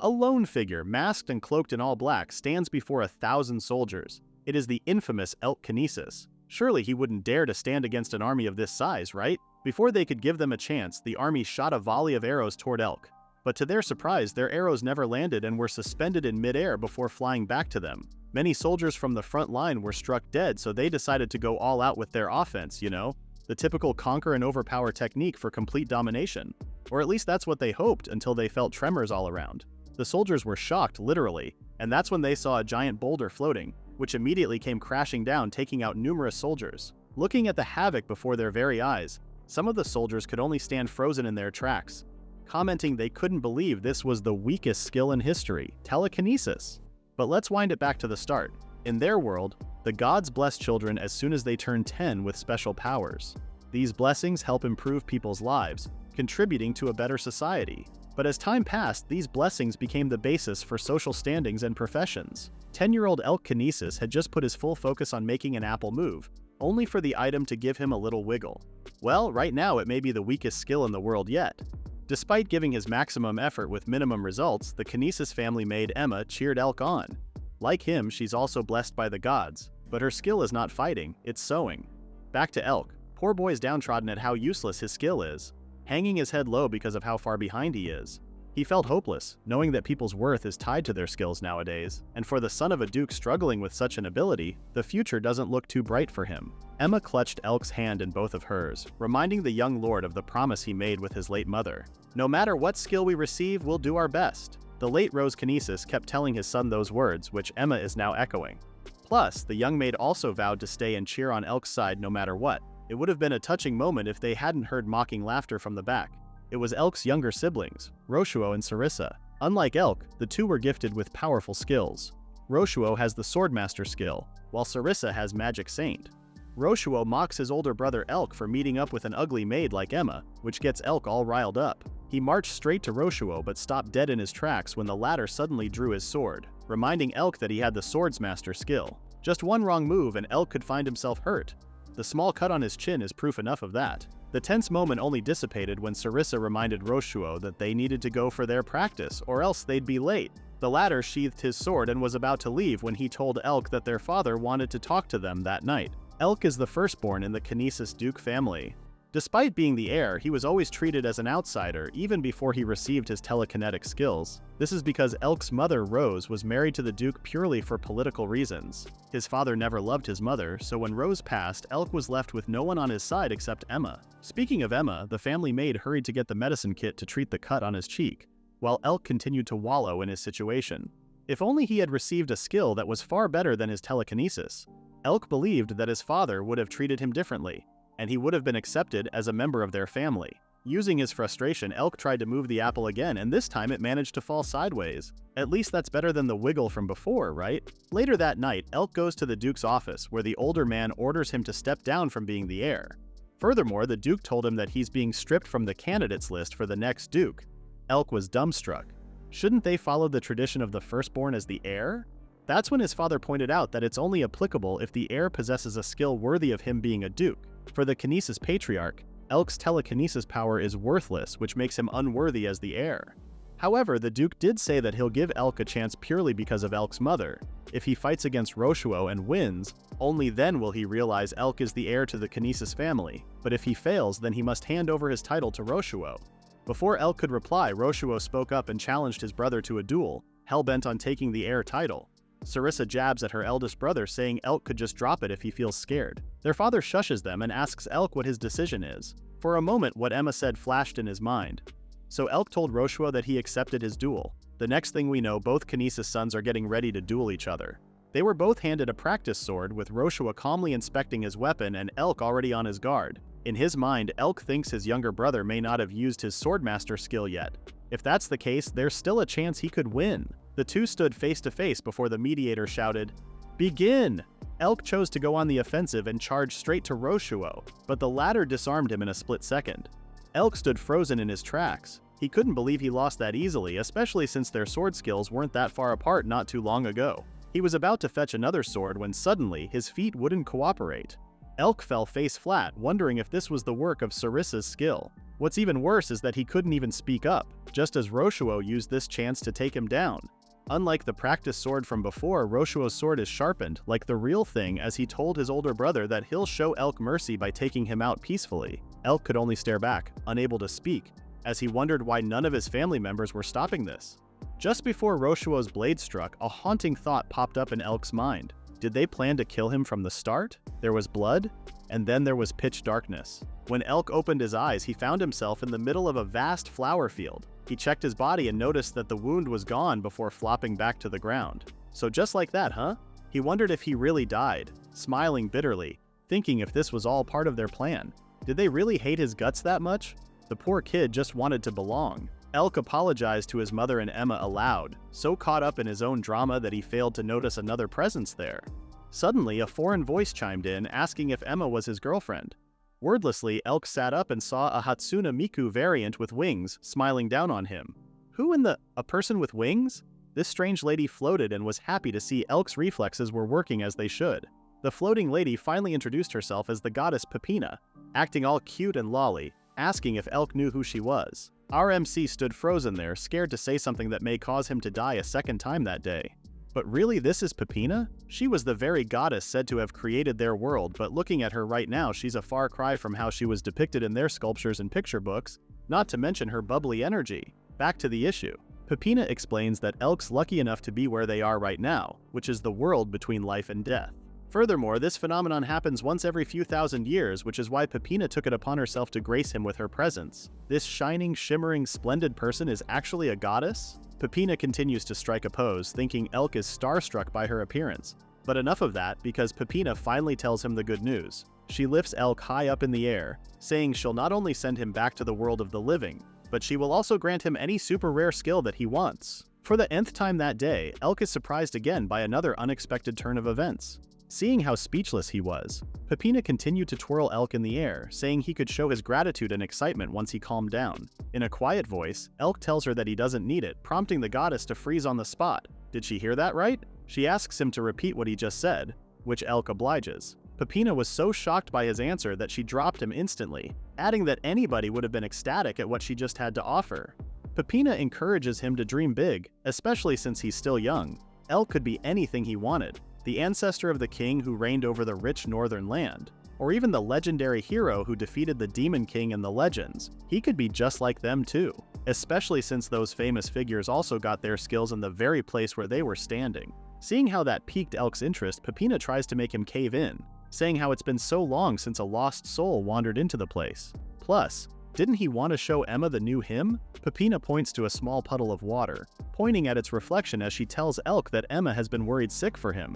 A lone figure, masked and cloaked in all black, stands before 1,000 soldiers. It is the infamous Elk Kinesis. Surely he wouldn't dare to stand against an army of this size, right? Before they could give them a chance, the army shot a volley of arrows toward Elk. But to their surprise, their arrows never landed and were suspended in midair before flying back to them. Many soldiers from the front line were struck dead, so they decided to go all out with their offense, you know? The typical conquer and overpower technique for complete domination. Or at least that's what they hoped until they felt tremors all around. The soldiers were shocked, literally, and that's when they saw a giant boulder floating, which immediately came crashing down, taking out numerous soldiers. Looking at the havoc before their very eyes, some of the soldiers could only stand frozen in their tracks, commenting they couldn't believe this was the weakest skill in history, telekinesis. But let's wind it back to the start. In their world, the gods bless children as soon as they turn 10 with special powers. These blessings help improve people's lives, contributing to a better society. But as time passed, these blessings became the basis for social standings and professions. 10-year-old Elk Kinesis had just put his full focus on making an apple move, only for the item to give him a little wiggle. Well, right now it may be the weakest skill in the world yet. Despite giving his maximum effort with minimum results, the Kinesis family maid Emma cheered Elk on. Like him, she's also blessed by the gods, but her skill is not fighting, it's sewing. Back to Elk. Poor boy's downtrodden at how useless his skill is, hanging his head low because of how far behind he is. He felt hopeless, knowing that people's worth is tied to their skills nowadays, and for the son of a duke struggling with such an ability, the future doesn't look too bright for him. Emma clutched Elk's hand in both of hers, reminding the young lord of the promise he made with his late mother. No matter what skill we receive, we'll do our best. The late Rose Kinesis kept telling his son those words, which Emma is now echoing. Plus, the young maid also vowed to stay and cheer on Elk's side no matter what. It would have been a touching moment if they hadn't heard mocking laughter from the back. It was Elk's younger siblings, Roshuo and Sarissa. Unlike Elk, the two were gifted with powerful skills. Roshuo has the Swordmaster skill, while Sarissa has Magic Saint. Roshuo mocks his older brother Elk for meeting up with an ugly maid like Emma, which gets Elk all riled up. He marched straight to Roshuo but stopped dead in his tracks when the latter suddenly drew his sword, reminding Elk that he had the Swordsmaster skill. Just one wrong move and Elk could find himself hurt. The small cut on his chin is proof enough of that. The tense moment only dissipated when Sarissa reminded Roshuo that they needed to go for their practice, or else they'd be late. The latter sheathed his sword and was about to leave when he told Elk that their father wanted to talk to them that night. Elk is the firstborn in the Kinesis Duke family. Despite being the heir, he was always treated as an outsider even before he received his telekinetic skills. This is because Elk's mother, Rose, was married to the Duke purely for political reasons. His father never loved his mother, so when Rose passed, Elk was left with no one on his side except Emma. Speaking of Emma, the family maid hurried to get the medicine kit to treat the cut on his cheek, while Elk continued to wallow in his situation. If only he had received a skill that was far better than his telekinesis. Elk believed that his father would have treated him differently, and he would have been accepted as a member of their family. Using his frustration, Elk tried to move the apple again, and this time it managed to fall sideways. At least that's better than the wiggle from before, right? Later that night, Elk goes to the Duke's office, where the older man orders him to step down from being the heir. Furthermore, the Duke told him that he's being stripped from the candidates list for the next Duke. Elk was dumbstruck. Shouldn't they follow the tradition of the firstborn as the heir? That's when his father pointed out that it's only applicable if the heir possesses a skill worthy of him being a Duke. For the Kinesis Patriarch, Elk's telekinesis power is worthless, which makes him unworthy as the heir. However, the Duke did say that he'll give Elk a chance purely because of Elk's mother. If he fights against Roshuo and wins, only then will he realize Elk is the heir to the Kinesis family, but if he fails, then he must hand over his title to Roshuo. Before Elk could reply, Roshuo spoke up and challenged his brother to a duel, hell-bent on taking the heir title. Sarissa jabs at her eldest brother, saying Elk could just drop it if he feels scared. Their father shushes them and asks Elk what his decision is. For a moment, what Emma said flashed in his mind. So Elk told Roshuo that he accepted his duel. The next thing we know, both Kinesis sons are getting ready to duel each other. They were both handed a practice sword, with Roshuo calmly inspecting his weapon and Elk already on his guard. In his mind, Elk thinks his younger brother may not have used his Swordmaster skill yet. If that's the case, there's still a chance he could win. The two stood face to face before the mediator shouted, "Begin!" Elk chose to go on the offensive and charged straight to Roshuo, but the latter disarmed him in a split second. Elk stood frozen in his tracks. He couldn't believe he lost that easily, especially since their sword skills weren't that far apart not too long ago. He was about to fetch another sword when suddenly his feet wouldn't cooperate. Elk fell face flat, wondering if this was the work of Sarissa's skill. What's even worse is that he couldn't even speak up, just as Roshuo used this chance to take him down. Unlike the practice sword from before, Roshuo's sword is sharpened, like the real thing, as he told his older brother that he'll show Elk mercy by taking him out peacefully. Elk could only stare back, unable to speak, as he wondered why none of his family members were stopping this. Just before Roshuo's blade struck, a haunting thought popped up in Elk's mind. Did they plan to kill him from the start? There was blood, and then there was pitch darkness. When Elk opened his eyes, he found himself in the middle of a vast flower field. He checked his body and noticed that the wound was gone before flopping back to the ground. So just like that, huh? He wondered if he really died, smiling bitterly, thinking if this was all part of their plan. Did they really hate his guts that much? The poor kid just wanted to belong. Elk apologized to his mother and Emma aloud, so caught up in his own drama that he failed to notice another presence there. Suddenly, a foreign voice chimed in, asking if Emma was his girlfriend. Wordlessly, Elk sat up and saw a Hatsune Miku variant with wings smiling down on him. Who in the— a person with wings? This strange lady floated and was happy to see Elk's reflexes were working as they should. The floating lady finally introduced herself as the goddess Pipina, acting all cute and lolly, asking if Elk knew who she was. Our MC stood frozen there, scared to say something that may cause him to die a second time that day. But really, this is Pipina? She was the very goddess said to have created their world, but looking at her right now, she's a far cry from how she was depicted in their sculptures and picture books, not to mention her bubbly energy. Back to the issue. Pipina explains that Elk's lucky enough to be where they are right now, which is the world between life and death. Furthermore, this phenomenon happens once every few thousand years, which is why Pipina took it upon herself to grace him with her presence. This shining, shimmering, splendid person is actually a goddess? Pipina continues to strike a pose, thinking Elk is starstruck by her appearance. But enough of that, because Pipina finally tells him the good news. She lifts Elk high up in the air, saying she'll not only send him back to the world of the living, but she will also grant him any super rare skill that he wants. For the nth time that day, Elk is surprised again by another unexpected turn of events. Seeing how speechless he was, Pipina continued to twirl Elk in the air, saying he could show his gratitude and excitement once he calmed down. In a quiet voice, Elk tells her that he doesn't need it, prompting the goddess to freeze on the spot. Did she hear that right? She asks him to repeat what he just said, which Elk obliges. Pipina was so shocked by his answer that she dropped him instantly, adding that anybody would have been ecstatic at what she just had to offer. Pipina encourages him to dream big, especially since he's still young. Elk could be anything he wanted. The ancestor of the king who reigned over the rich northern land, or even the legendary hero who defeated the Demon King in the legends. He could be just like them too, especially since those famous figures also got their skills in the very place where they were standing. Seeing how that piqued Elk's interest, Pipina tries to make him cave in, saying how it's been so long since a lost soul wandered into the place. Plus, didn't he want to show Emma the new him? Pipina points to a small puddle of water, pointing at its reflection as she tells Elk that Emma has been worried sick for him.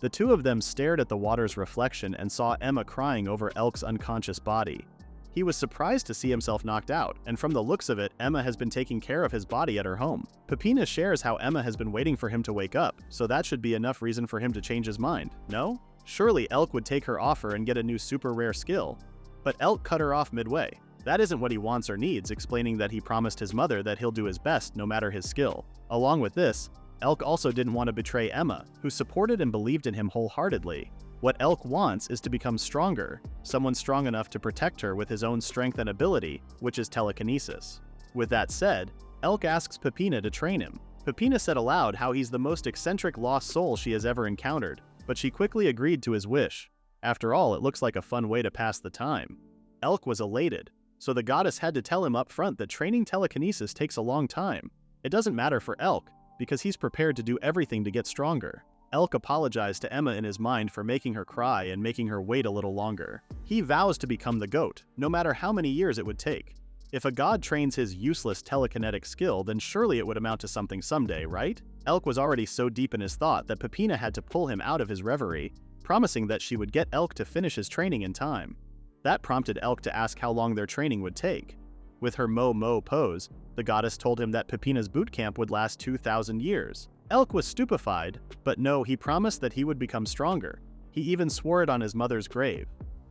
The two of them stared at the water's reflection and saw Emma crying over Elk's unconscious body. He was surprised to see himself knocked out, and from the looks of it, Emma has been taking care of his body at her home. Pipina shares how Emma has been waiting for him to wake up, so that should be enough reason for him to change his mind, no? Surely Elk would take her offer and get a new super rare skill. But Elk cut her off midway. That isn't what he wants or needs, explaining that he promised his mother that he'll do his best no matter his skill. Along with this, Elk also didn't want to betray Emma, who supported and believed in him wholeheartedly. What Elk wants is to become stronger, someone strong enough to protect her with his own strength and ability, which is telekinesis. With that said, Elk asks Pipina to train him. Pipina said aloud how he's the most eccentric lost soul she has ever encountered, but she quickly agreed to his wish. After all, it looks like a fun way to pass the time. Elk was elated, so the goddess had to tell him up front that training telekinesis takes a long time. It doesn't matter for Elk, because he's prepared to do everything to get stronger. Elk apologized to Emma in his mind for making her cry and making her wait a little longer. He vows to become the GOAT, no matter how many years it would take. If a god trains his useless telekinetic skill, then surely it would amount to something someday, right? Elk was already so deep in his thought that Pipina had to pull him out of his reverie, promising that she would get Elk to finish his training in time. That prompted Elk to ask how long their training would take. With her mo pose, the goddess told him that Pipina's boot camp would last 2,000 years. Elk was stupefied, but no, he promised that he would become stronger. He even swore it on his mother's grave.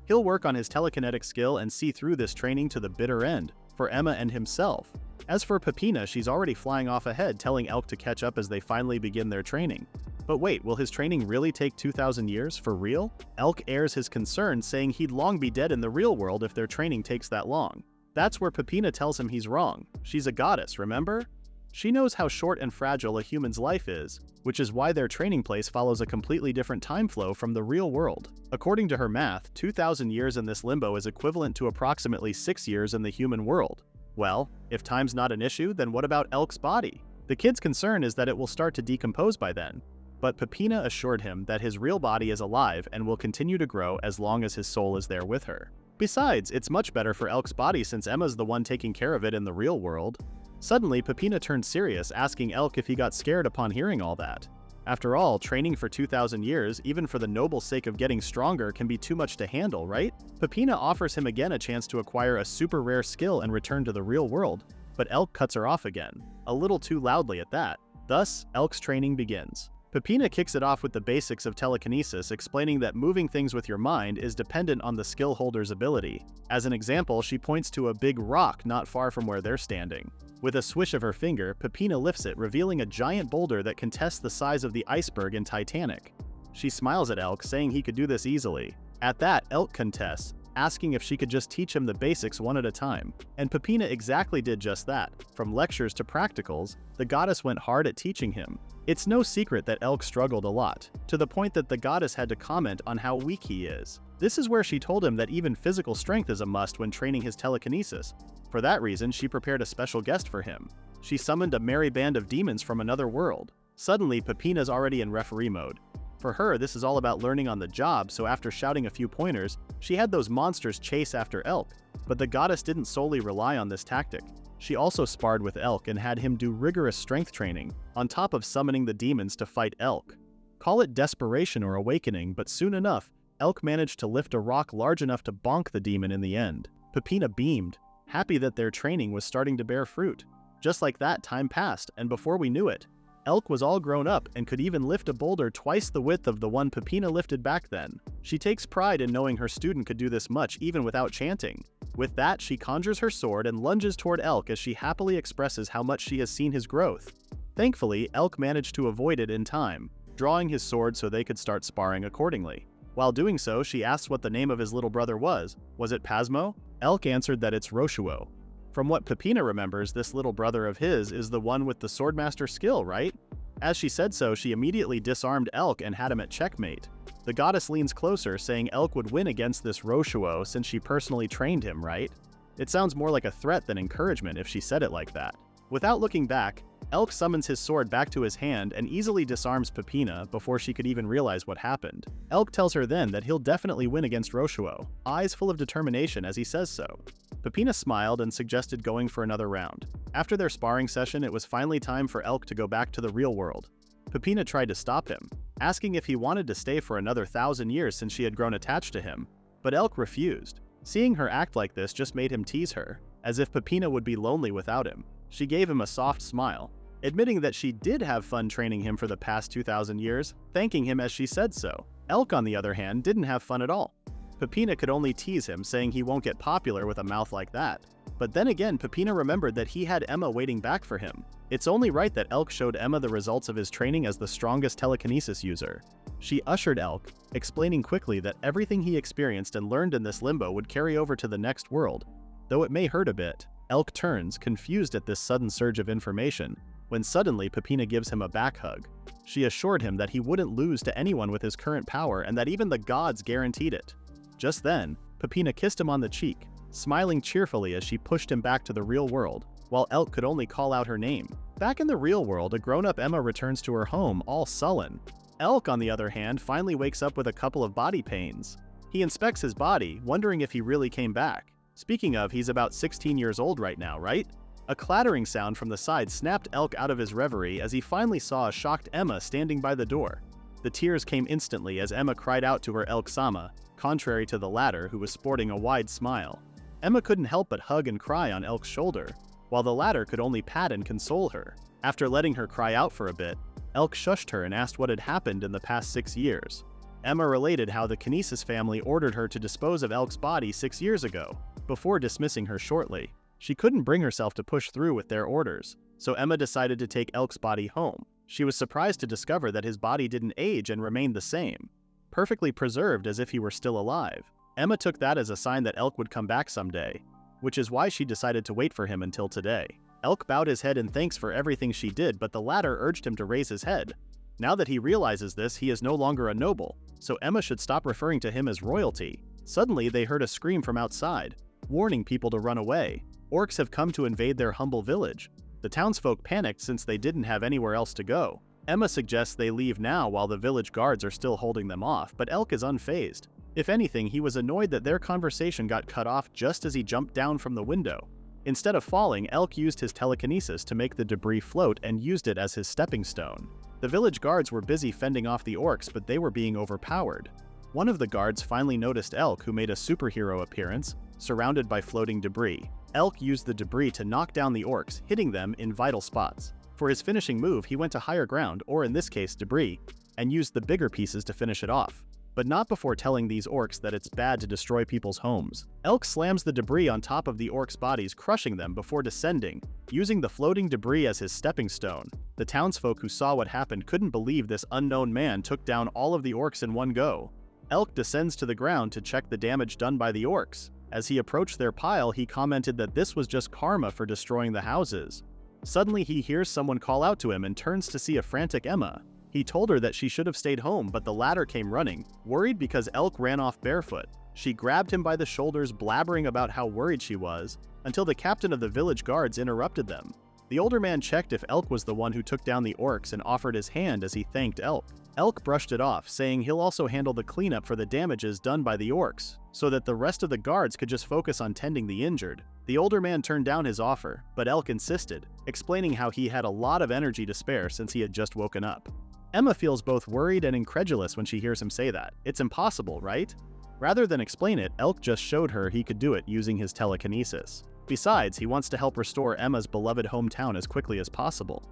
He'll work on his telekinetic skill and see through this training to the bitter end, for Emma and himself. As for Pipina, she's already flying off ahead, telling Elk to catch up as they finally begin their training. But wait, will his training really take 2,000 years, for real? Elk airs his concern, saying he'd long be dead in the real world if their training takes that long. That's where Pipina tells him he's wrong. She's a goddess, remember? She knows how short and fragile a human's life is, which is why their training place follows a completely different time flow from the real world. According to her math, 2,000 years in this limbo is equivalent to approximately 6 years in the human world. Well, if time's not an issue, then what about Elk's body? The kid's concern is that it will start to decompose by then, but Pipina assured him that his real body is alive and will continue to grow as long as his soul is there with her. Besides, it's much better for Elk's body since Emma's the one taking care of it in the real world. Suddenly, Pipina turned serious, asking Elk if he got scared upon hearing all that. After all, training for 2,000 years, even for the noble sake of getting stronger, can be too much to handle, right? Pipina offers him again a chance to acquire a super rare skill and return to the real world, but Elk cuts her off again, a little too loudly at that. Thus, Elk's training begins. Pipina kicks it off with the basics of telekinesis, explaining that moving things with your mind is dependent on the skill holder's ability. As an example, she points to a big rock not far from where they're standing. With a swish of her finger, Pipina lifts it, revealing a giant boulder that contests the size of the iceberg in Titanic. She smiles at Elk, saying he could do this easily. At that, Elk contests, asking if she could just teach him the basics one at a time. And Pipina exactly did just that. From lectures to practicals, the goddess went hard at teaching him. It's no secret that Elk struggled a lot, to the point that the goddess had to comment on how weak he is. This is where she told him that even physical strength is a must when training his telekinesis. For that reason, she prepared a special guest for him. She summoned a merry band of demons from another world. Suddenly, Pipina's already in referee mode. For her, this is all about learning on the job, so after shouting a few pointers, she had those monsters chase after Elk. But the goddess didn't solely rely on this tactic. She also sparred with Elk and had him do rigorous strength training, on top of summoning the demons to fight Elk. Call it desperation or awakening, but soon enough, Elk managed to lift a rock large enough to bonk the demon in the end. Pipina beamed, happy that their training was starting to bear fruit. Just like that, time passed, and before we knew it, Elk was all grown up and could even lift a boulder twice the width of the one Pipina lifted back then. She takes pride in knowing her student could do this much even without chanting. With that, she conjures her sword and lunges toward Elk as she happily expresses how much she has seen his growth. Thankfully, Elk managed to avoid it in time, drawing his sword so they could start sparring accordingly. While doing so, she asks what the name of his little brother was. Was it Pasmo? Elk answered that it's Roshuo. From what Pipina remembers, this little brother of his is the one with the swordmaster skill, right? As she said so, she immediately disarmed Elk and had him at checkmate. The goddess leans closer, saying Elk would win against this Roshuo since she personally trained him, right? It sounds more like a threat than encouragement if she said it like that. Without looking back, Elk summons his sword back to his hand and easily disarms Pipina before she could even realize what happened. Elk tells her then that he'll definitely win against Roshuo, eyes full of determination as he says so. Pipina smiled and suggested going for another round. After their sparring session, it was finally time for Elk to go back to the real world. Pipina tried to stop him, asking if he wanted to stay for another 1,000 years since she had grown attached to him, but Elk refused. Seeing her act like this just made him tease her, as if Pipina would be lonely without him. She gave him a soft smile, admitting that she did have fun training him for the past 2,000 years, thanking him as she said so. Elk, on the other hand, didn't have fun at all. Pipina could only tease him, saying he won't get popular with a mouth like that. But then again, Pipina remembered that he had Emma waiting back for him. It's only right that Elk showed Emma the results of his training as the strongest telekinesis user. She ushered Elk, explaining quickly that everything he experienced and learned in this limbo would carry over to the next world. Though it may hurt a bit, Elk turns, confused at this sudden surge of information, when suddenly Pipina gives him a back hug. She assured him that he wouldn't lose to anyone with his current power and that even the gods guaranteed it. Just then, Pipina kissed him on the cheek, smiling cheerfully as she pushed him back to the real world, while Elk could only call out her name. Back in the real world, a grown-up Emma returns to her home, all sullen. Elk, on the other hand, finally wakes up with a couple of body pains. He inspects his body, wondering if he really came back. Speaking of, he's about 16 years old right now, right? A clattering sound from the side snapped Elk out of his reverie as he finally saw a shocked Emma standing by the door. The tears came instantly as Emma cried out to her Elk-sama, contrary to the latter, who was sporting a wide smile. Emma couldn't help but hug and cry on Elk's shoulder, while the latter could only pat and console her. After letting her cry out for a bit, Elk shushed her and asked what had happened in the past 6 years. Emma related how the Kinesis family ordered her to dispose of Elk's body 6 years ago, before dismissing her shortly. She couldn't bring herself to push through with their orders, so Emma decided to take Elk's body home. She was surprised to discover that his body didn't age and remained the same, perfectly preserved as if he were still alive. Emma took that as a sign that Elk would come back someday. which is why she decided to wait for him until today. Elk bowed his head in thanks for everything she did, but the latter urged him to raise his head. Now that he realizes this, he is no longer a noble, so Emma should stop referring to him as royalty. Suddenly, they heard a scream from outside, warning people to run away. Orcs have come to invade their humble village. The townsfolk panicked since they didn't have anywhere else to go. Emma suggests they leave now while the village guards are still holding them off, but Elk is unfazed. If anything, he was annoyed that their conversation got cut off just as he jumped down from the window. Instead of falling, Elk used his telekinesis to make the debris float and used it as his stepping stone. The village guards were busy fending off the orcs, but they were being overpowered. One of the guards finally noticed Elk, who made a superhero appearance, surrounded by floating debris. Elk used the debris to knock down the orcs, hitting them in vital spots. For his finishing move, he went to higher ground, or in this case debris, and used the bigger pieces to finish it off. But not before telling these orcs that it's bad to destroy people's homes. Elk slams the debris on top of the orcs' bodies, crushing them before descending, using the floating debris as his stepping stone. The townsfolk who saw what happened couldn't believe this unknown man took down all of the orcs in one go. Elk descends to the ground to check the damage done by the orcs. As he approached their pile, he commented that this was just karma for destroying the houses. Suddenly, he hears someone call out to him and turns to see a frantic Emma. He told her that she should have stayed home, but the latter came running, worried because Elk ran off barefoot. She grabbed him by the shoulders, blabbering about how worried she was, until the captain of the village guards interrupted them. The older man checked if Elk was the one who took down the orcs and offered his hand as he thanked Elk. Elk brushed it off, saying he'll also handle the cleanup for the damages done by the orcs, so that the rest of the guards could just focus on tending the injured. The older man turned down his offer, but Elk insisted, explaining how he had a lot of energy to spare since he had just woken up. Emma feels both worried and incredulous when she hears him say that. It's impossible, right? Rather than explain it, Elk just showed her he could do it using his telekinesis. Besides, he wants to help restore Emma's beloved hometown as quickly as possible.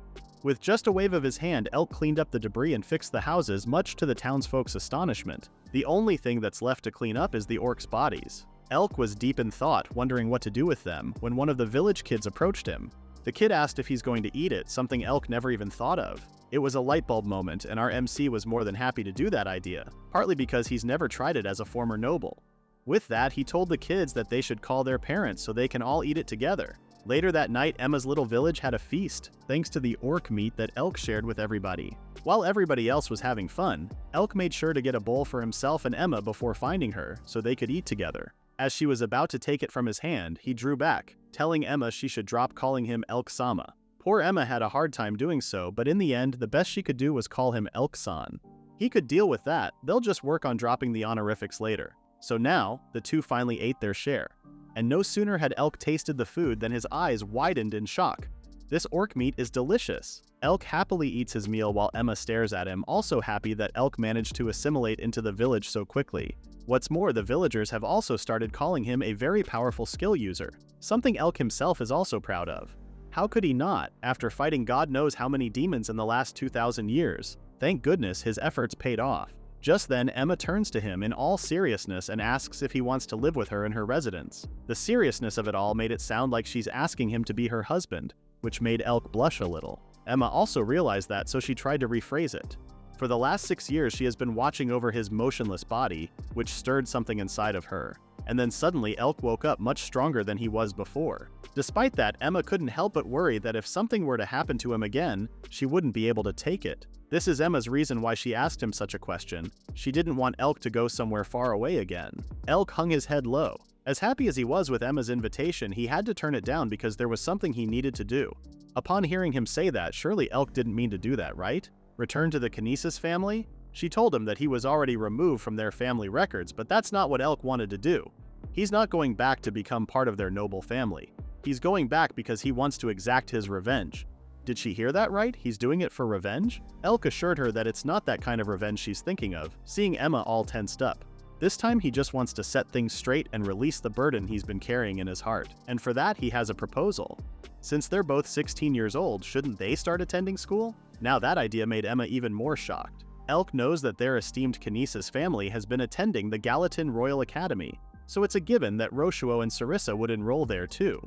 With just a wave of his hand, Elk cleaned up the debris and fixed the houses, much to the townsfolk's astonishment. The only thing that's left to clean up is the orcs' bodies. Elk was deep in thought, wondering what to do with them, when one of the village kids approached him. The kid asked if he's going to eat it, something Elk never even thought of. It was a light bulb moment, and our MC was more than happy to do that idea, partly because he's never tried it as a former noble. With that, he told the kids that they should call their parents so they can all eat it together. Later that night, Emma's little village had a feast, thanks to the orc meat that Elk shared with everybody. While everybody else was having fun, Elk made sure to get a bowl for himself and Emma before finding her, so they could eat together. As she was about to take it from his hand, he drew back, telling Emma she should drop calling him Elk-sama. Poor Emma had a hard time doing so, but in the end, the best she could do was call him Elk-san. He could deal with that, they'll just work on dropping the honorifics later. So now, the two finally ate their share. And no sooner had Elk tasted the food than his eyes widened in shock. This orc meat is delicious. Elk happily eats his meal while Emma stares at him, also happy that Elk managed to assimilate into the village so quickly. What's more, the villagers have also started calling him a very powerful skill user, something Elk himself is also proud of. How could he not, after fighting God knows how many demons in the last 2,000 years? Thank goodness his efforts paid off. Just then, Emma turns to him in all seriousness and asks if he wants to live with her in her residence. The seriousness of it all made it sound like she's asking him to be her husband, which made Elk blush a little. Emma also realized that, so she tried to rephrase it. For the last 6 years, she has been watching over his motionless body, which stirred something inside of her. And then suddenly, Elk woke up much stronger than he was before. Despite that, Emma couldn't help but worry that if something were to happen to him again, she wouldn't be able to take it. This is Emma's reason why she asked him such a question. She didn't want Elk to go somewhere far away again. Elk hung his head low. As happy as he was with Emma's invitation, he had to turn it down because there was something he needed to do. Upon hearing him say that, surely Elk didn't mean to do that, right? Return to the Kinesis family? She told him that he was already removed from their family records, but that's not what Elk wanted to do. He's not going back to become part of their noble family. He's going back because he wants to exact his revenge. Did she hear that right? He's doing it for revenge? Elk assured her that it's not that kind of revenge she's thinking of, seeing Emma all tensed up. This time he just wants to set things straight and release the burden he's been carrying in his heart. And for that he has a proposal. Since they're both 16 years old, shouldn't they start attending school? Now that idea made Emma even more shocked. Elk knows that their esteemed Kinesis family has been attending the Gallatin Royal Academy, so it's a given that Roshuo and Sarissa would enroll there too.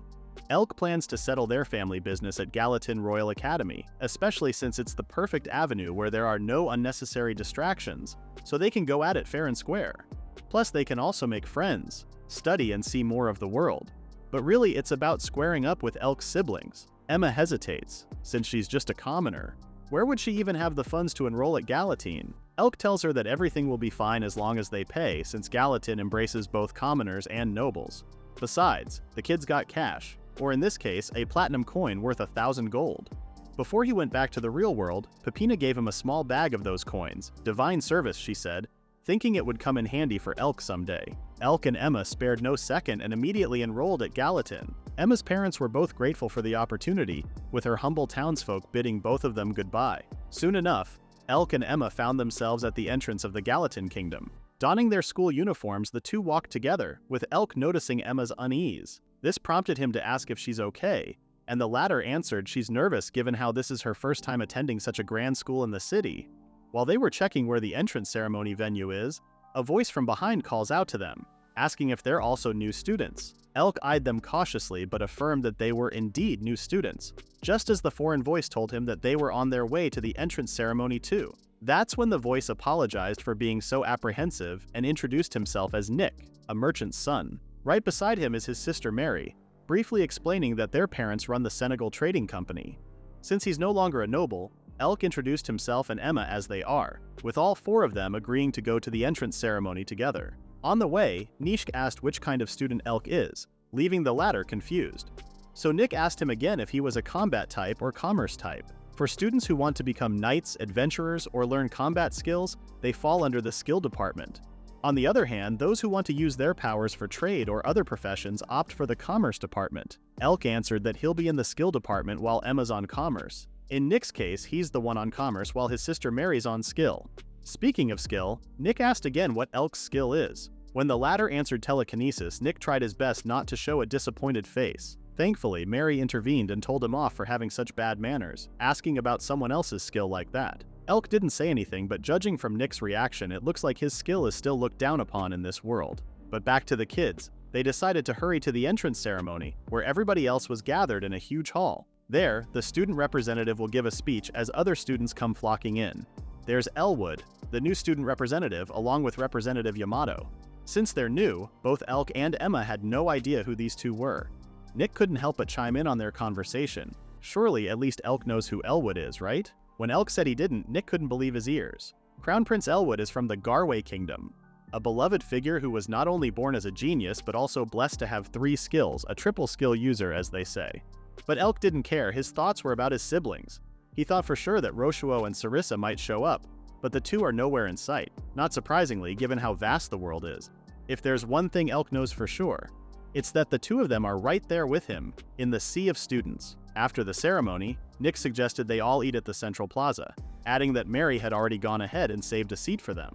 Elk plans to settle their family business at Gallatin Royal Academy, especially since it's the perfect avenue where there are no unnecessary distractions, so they can go at it fair and square. Plus they can also make friends, study and see more of the world. But really, it's about squaring up with Elk's siblings. Emma hesitates, since she's just a commoner. Where would she even have the funds to enroll at Galatine? Elk tells her that everything will be fine as long as they pay, since Galatine embraces both commoners and nobles. Besides, the kids got cash, or in this case, a platinum coin worth 1,000 gold. Before he went back to the real world, Pipina gave him a small bag of those coins. Divine service, she said, thinking it would come in handy for Elk someday. Elk and Emma spared no second and immediately enrolled at Galatine. Emma's parents were both grateful for the opportunity, with her humble townsfolk bidding both of them goodbye. Soon enough, Elk and Emma found themselves at the entrance of the Galatine kingdom. Donning their school uniforms, the two walked together, with Elk noticing Emma's unease. This prompted him to ask if she's okay, and the latter answered she's nervous given how this is her first time attending such a grand school in the city. While they were checking where the entrance ceremony venue is, a voice from behind calls out to them, asking if they're also new students. Elk eyed them cautiously but affirmed that they were indeed new students, just as the foreign voice told him that they were on their way to the entrance ceremony too. That's when the voice apologized for being so apprehensive and introduced himself as Nick, a merchant's son. Right beside him is his sister Mary, briefly explaining that their parents run the Senegal Trading Company. Since he's no longer a noble, Elk introduced himself and Emma as they are, with all four of them agreeing to go to the entrance ceremony together. On the way, Nishk asked which kind of student Elk is, leaving the latter confused. So Nick asked him again if he was a combat type or commerce type. For students who want to become knights, adventurers, or learn combat skills, they fall under the skill department. On the other hand, those who want to use their powers for trade or other professions opt for the commerce department. Elk answered that he'll be in the skill department while Emma's on commerce. In Nick's case, he's the one on commerce while his sister Mary's on skill. Speaking of skill, Nick asked again what Elk's skill is. When the latter answered telekinesis, Nick tried his best not to show a disappointed face. Thankfully, Mary intervened and told him off for having such bad manners, asking about someone else's skill like that. Elk didn't say anything, but judging from Nick's reaction, it looks like his skill is still looked down upon in this world. But back to the kids. They decided to hurry to the entrance ceremony, where everybody else was gathered in a huge hall. There, the student representative will give a speech as other students come flocking in. There's Elwood, the new student representative, along with Representative Yamato. Since they're new, both Elk and Emma had no idea who these two were. Nick couldn't help but chime in on their conversation. Surely at least Elk knows who Elwood is, right? When Elk said he didn't, Nick couldn't believe his ears. Crown Prince Elwood is from the Garway Kingdom, a beloved figure who was not only born as a genius but also blessed to have 3 skills, a triple skill user as they say. But Elk didn't care, his thoughts were about his siblings. He thought for sure that Roshuo and Sarissa might show up, but the two are nowhere in sight, not surprisingly given how vast the world is. If there's one thing Elk knows for sure, it's that the two of them are right there with him, in the sea of students. After the ceremony, Nick suggested they all eat at the Central Plaza, adding that Mary had already gone ahead and saved a seat for them.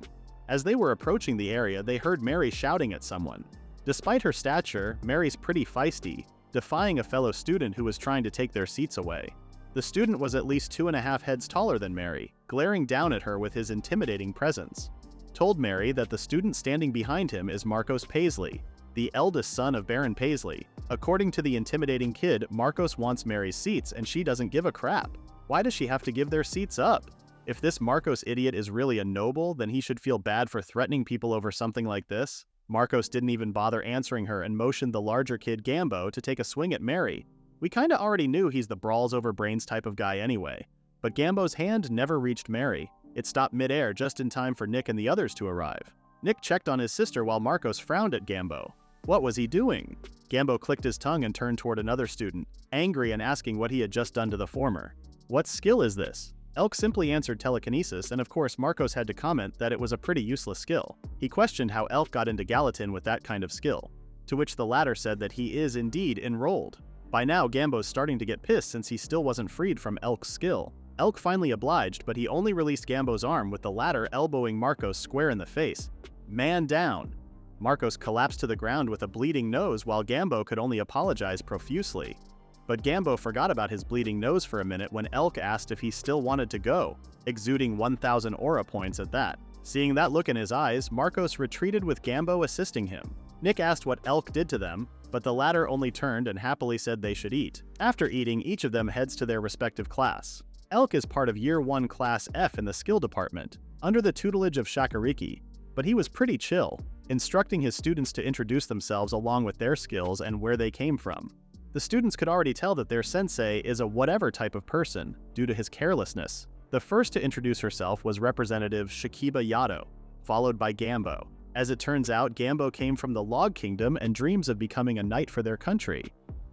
As they were approaching the area, they heard Mary shouting at someone. Despite her stature, Mary's pretty feisty, defying a fellow student who was trying to take their seats away. The student was at least 2.5 heads taller than Mary, glaring down at her with his intimidating presence. Told Mary that the student standing behind him is Marcos Paisley, the eldest son of Baron Paisley. According to the intimidating kid, Marcos wants Mary's seats and she doesn't give a crap. Why does she have to give their seats up? If this Marcos idiot is really a noble, then he should feel bad for threatening people over something like this. Marcos didn't even bother answering her and motioned the larger kid Gambo to take a swing at Mary. We kinda already knew he's the brawls over brains type of guy anyway. But Gambo's hand never reached Mary. It stopped midair just in time for Nick and the others to arrive. Nick checked on his sister while Marcos frowned at Gambo. What was he doing? Gambo clicked his tongue and turned toward another student, angry and asking what he had just done to the former. What skill is this? Elk simply answered telekinesis, and of course Marcos had to comment that it was a pretty useless skill. He questioned how Elk got into Galatine with that kind of skill, to which the latter said that he is indeed enrolled. By now, Gambo's starting to get pissed since he still wasn't freed from Elk's skill. Elk finally obliged, but he only released Gambo's arm with the latter elbowing Marcos square in the face. Man down! Marcos collapsed to the ground with a bleeding nose while Gambo could only apologize profusely. But Gambo forgot about his bleeding nose for a minute when Elk asked if he still wanted to go, exuding 1,000 aura points at that. Seeing that look in his eyes, Marcos retreated with Gambo assisting him. Nick asked what Elk did to them, but the latter only turned and happily said they should eat. After eating, each of them heads to their respective class. Elk is part of Year 1 Class F in the skill department, under the tutelage of Shakariki, but he was pretty chill. instructing his students to introduce themselves along with their skills and where they came from. The students could already tell that their sensei is a whatever type of person due to his carelessness. The first to introduce herself was Representative Shakiba Yado, followed by Gambo. As it turns out, Gambo came from the Log Kingdom and dreams of becoming a knight for their country.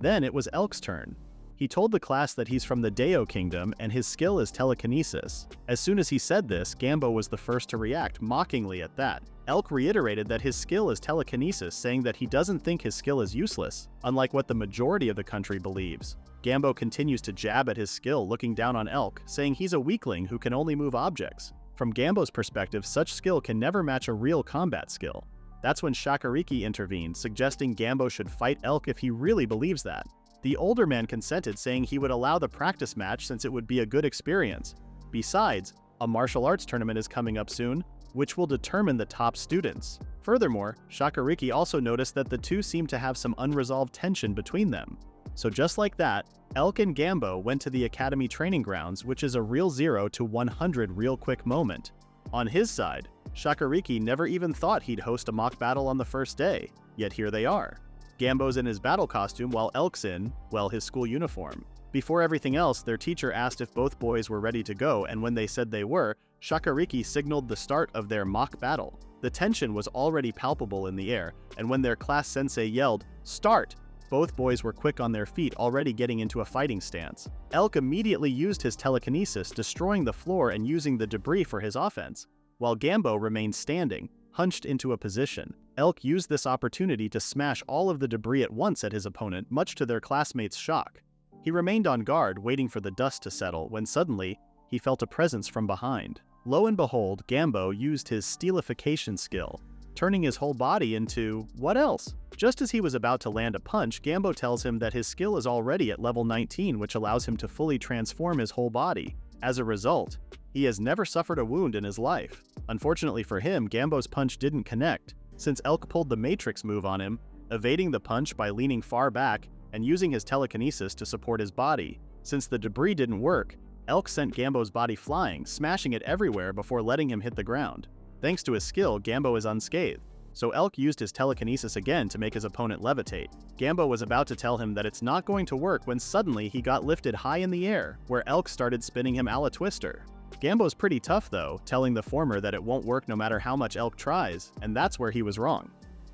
Then it was Elk's turn. He told the class that he's from the Deo Kingdom and his skill is telekinesis. As soon as he said this, Gambo was the first to react, mockingly at that. Elk reiterated that his skill is telekinesis, saying that he doesn't think his skill is useless, unlike what the majority of the country believes. Gambo continues to jab at his skill, looking down on Elk, saying he's a weakling who can only move objects. From Gambo's perspective, such skill can never match a real combat skill. That's when Shakariki intervened, suggesting Gambo should fight Elk if he really believes that. The older man consented, saying he would allow the practice match since it would be a good experience. Besides, a martial arts tournament is coming up soon, which will determine the top students. Furthermore, Shakariki also noticed that the two seemed to have some unresolved tension between them. So just like that, Elk and Gambo went to the Academy training grounds, which is a real 0 to 100 real quick moment. On his side, Shakariki never even thought he'd host a mock battle on the first day, yet here they are. Gambo's in his battle costume while Elk's in, well, his school uniform. Before everything else, their teacher asked if both boys were ready to go, and when they said they were, Shakariki signaled the start of their mock battle. The tension was already palpable in the air, and when their class sensei yelled, "Start!" both boys were quick on their feet, already getting into a fighting stance. Elk immediately used his telekinesis, destroying the floor and using the debris for his offense, while Gambo remained standing, hunched into a position. Elk used this opportunity to smash all of the debris at once at his opponent, much to their classmates' shock. He remained on guard, waiting for the dust to settle, when suddenly, he felt a presence from behind. Lo and behold, Gambo used his steelification skill, turning his whole body into what else? Just as he was about to land a punch, Gambo tells him that his skill is already at level 19, which allows him to fully transform his whole body. As a result, he has never suffered a wound in his life. Unfortunately for him, Gambo's punch didn't connect, since Elk pulled the Matrix move on him, evading the punch by leaning far back and using his telekinesis to support his body. Since the debris didn't work, Elk sent Gambo's body flying, smashing it everywhere before letting him hit the ground. Thanks to his skill, Gambo is unscathed, so Elk used his telekinesis again to make his opponent levitate. Gambo was about to tell him that it's not going to work when suddenly he got lifted high in the air, where Elk started spinning him a la Twister. Gambo's pretty tough though, telling the former that it won't work no matter how much Elk tries, and that's where he was wrong.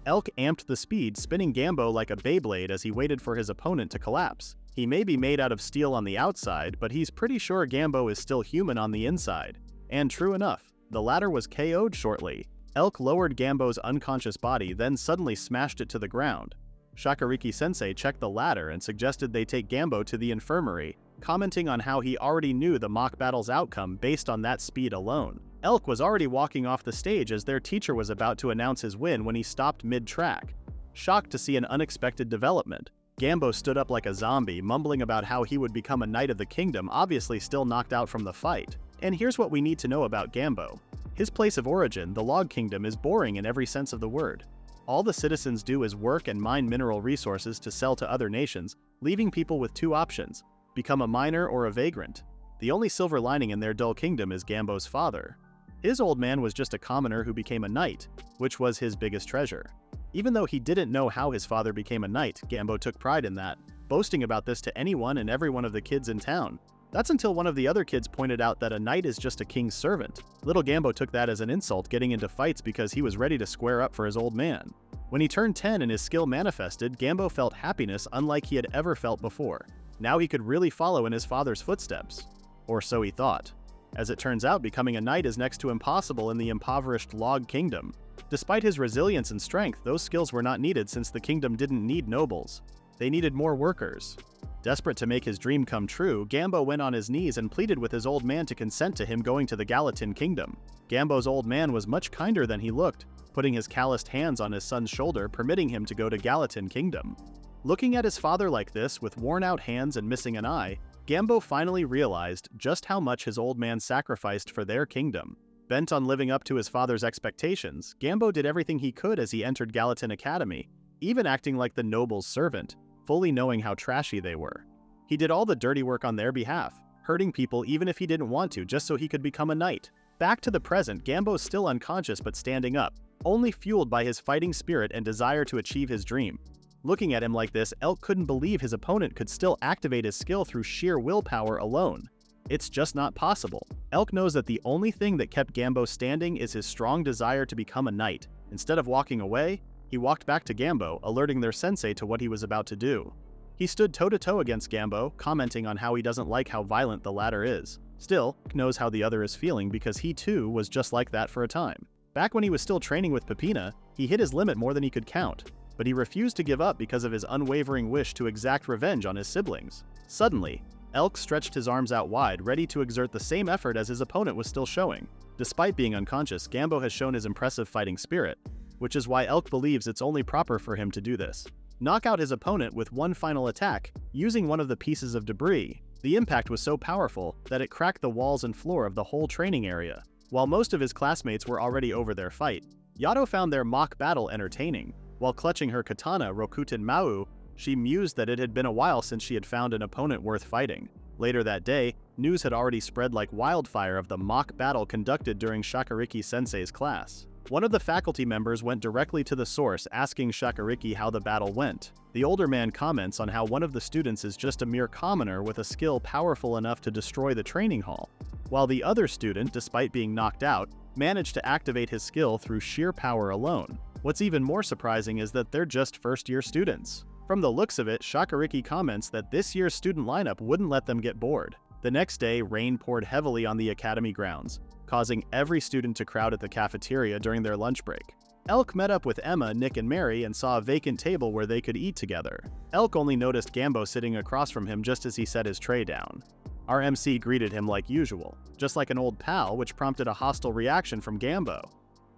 Elk amped the speed, spinning Gambo like a Beyblade as he waited for his opponent to collapse. He may be made out of steel on the outside, but he's pretty sure Gambo is still human on the inside. And true enough, the latter was KO'd shortly. Elk lowered Gambo's unconscious body, then suddenly smashed it to the ground. Shakariki-sensei checked the ladder and suggested they take Gambo to the infirmary, commenting on how he already knew the mock battle's outcome based on that speed alone. Elk was already walking off the stage as their teacher was about to announce his win when he stopped mid-track. Shocked to see an unexpected development, Gambo stood up like a zombie, mumbling about how he would become a knight of the kingdom, obviously still knocked out from the fight. And here's what we need to know about Gambo. His place of origin, the Log Kingdom, is boring in every sense of the word. All the citizens do is work and mine mineral resources to sell to other nations, leaving people with two options: become a miner or a vagrant. The only silver lining in their dull kingdom is Gambo's father. His old man was just a commoner who became a knight, which was his biggest treasure. Even though he didn't know how his father became a knight, Gambo took pride in that, boasting about this to anyone and every one of the kids in town. That's until one of the other kids pointed out that a knight is just a king's servant. Little Gambo took that as an insult, getting into fights because he was ready to square up for his old man. When he turned 10 and his skill manifested, Gambo felt happiness unlike he had ever felt before. Now he could really follow in his father's footsteps. Or so he thought. As it turns out, becoming a knight is next to impossible in the impoverished Log Kingdom. Despite his resilience and strength, those skills were not needed since the kingdom didn't need nobles. They needed more workers. Desperate to make his dream come true, Gambo went on his knees and pleaded with his old man to consent to him going to the Gallatin Kingdom. Gambo's old man was much kinder than he looked, putting his calloused hands on his son's shoulder, permitting him to go to Gallatin Kingdom. Looking at his father like this, with worn-out hands and missing an eye, Gambo finally realized just how much his old man sacrificed for their kingdom. Bent on living up to his father's expectations, Gambo did everything he could as he entered Gallatin Academy, even acting like the noble's servant, fully knowing how trashy they were. He did all the dirty work on their behalf, hurting people even if he didn't want to, just so he could become a knight. Back to the present, Gambo's still unconscious but standing up, only fueled by his fighting spirit and desire to achieve his dream. Looking at him like this, Elk couldn't believe his opponent could still activate his skill through sheer willpower alone. It's just not possible. Elk knows that the only thing that kept Gambo standing is his strong desire to become a knight. Instead of walking away, he walked back to Gambo, alerting their sensei to what he was about to do. He stood toe-to-toe against Gambo, commenting on how he doesn't like how violent the latter is. Still, Elk knows how the other is feeling because he too was just like that for a time. Back when he was still training with Pipina, he hit his limit more than he could count, but he refused to give up because of his unwavering wish to exact revenge on his siblings. Suddenly, Elk stretched his arms out wide, ready to exert the same effort as his opponent was still showing. Despite being unconscious, Gambo has shown his impressive fighting spirit, which is why Elk believes it's only proper for him to do this. Knock out his opponent with one final attack, using one of the pieces of debris. The impact was so powerful that it cracked the walls and floor of the whole training area. While most of his classmates were already over their fight, Yato found their mock battle entertaining. While clutching her katana Rokuten Mau, she mused that it had been a while since she had found an opponent worth fighting. Later that day, news had already spread like wildfire of the mock battle conducted during Shakuriki Sensei's class. One of the faculty members went directly to the source, asking Shakuriki how the battle went. The older man comments on how one of the students is just a mere commoner with a skill powerful enough to destroy the training hall, while the other student, despite being knocked out, managed to activate his skill through sheer power alone. What's even more surprising is that they're just first-year students. From the looks of it, Shakuriki comments that this year's student lineup wouldn't let them get bored. The next day, rain poured heavily on the academy grounds, causing every student to crowd at the cafeteria during their lunch break. Elk met up with Emma, Nick, and Mary and saw a vacant table where they could eat together. Elk only noticed Gambo sitting across from him just as he set his tray down. Our MC greeted him like usual, just like an old pal, which prompted a hostile reaction from Gambo.